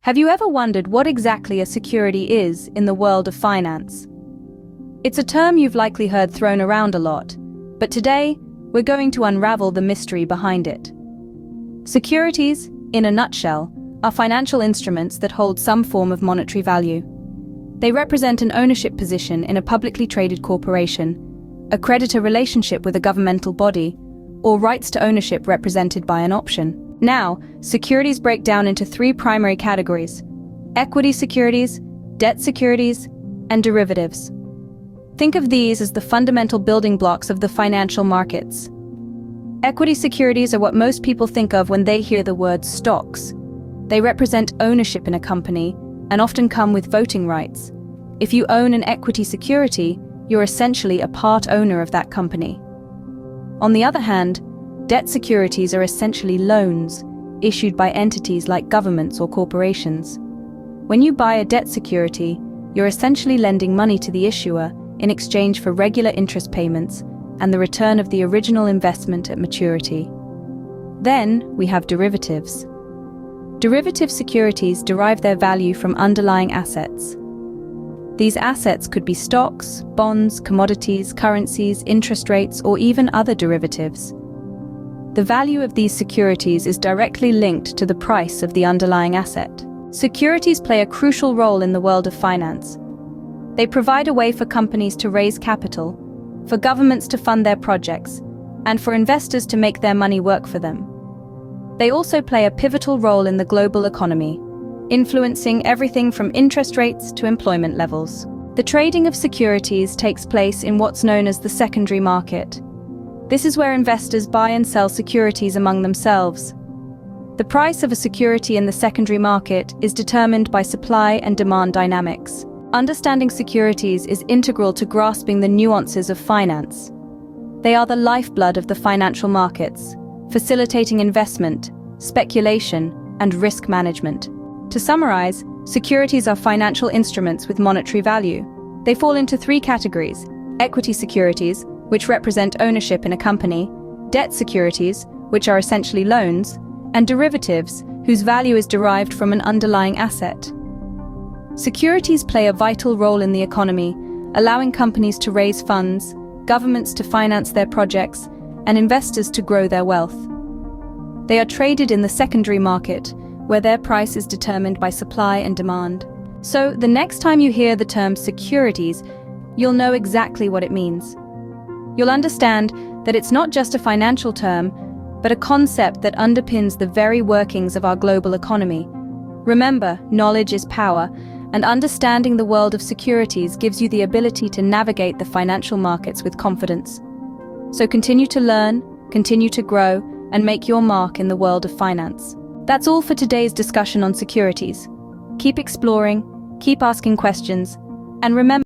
Have you ever wondered what exactly a security is in the world of finance? It's a term you've likely heard thrown around a lot, but today we're going to unravel the mystery behind it. Securities, in a nutshell, are financial instruments that hold some form of monetary value. They represent an ownership position in a publicly traded corporation, a creditor relationship with a governmental body, or rights to ownership represented by an option. Now, securities break down into three primary categories: equity securities, debt securities, and derivatives. Think of these as the fundamental building blocks of the financial markets. Equity securities are what most people think of when they hear the word stocks. They represent ownership in a company and often come with voting rights. If you own an equity security, you're essentially a part owner of that company. On the other hand, debt securities are essentially loans issued by entities like governments or corporations. When you buy a debt security, you're essentially lending money to the issuer in exchange for regular interest payments and the return of the original investment at maturity. Then we have derivatives. Derivative securities derive their value from underlying assets. These assets could be stocks, bonds, commodities, currencies, interest rates, or even other derivatives. The value of these securities is directly linked to the price of the underlying asset. Securities play a crucial role in the world of finance. They provide a way for companies to raise capital, for governments to fund their projects, and for investors to make their money work for them. They also play a pivotal role in the global economy, influencing everything from interest rates to employment levels. The trading of securities takes place in what's known as the secondary market. This is where investors buy and sell securities among themselves. The price of a security in the secondary market is determined by supply and demand dynamics. Understanding securities is integral to grasping the nuances of finance. They are the lifeblood of the financial markets, facilitating investment, speculation, and risk management. To summarize, securities are financial instruments with monetary value. They fall into three categories: equity securities, which represent ownership in a company, debt securities, which are essentially loans, and derivatives, whose value is derived from an underlying asset. Securities play a vital role in the economy, allowing companies to raise funds, governments to finance their projects, and investors to grow their wealth. They are traded in the secondary market, where their price is determined by supply and demand. So, the next time you hear the term securities, you'll know exactly what it means. You'll understand that it's not just a financial term, but a concept that underpins the very workings of our global economy. Remember, knowledge is power, and understanding the world of securities gives you the ability to navigate the financial markets with confidence. So continue to learn, continue to grow, and make your mark in the world of finance. That's all for today's discussion on securities. Keep exploring, keep asking questions, and remember,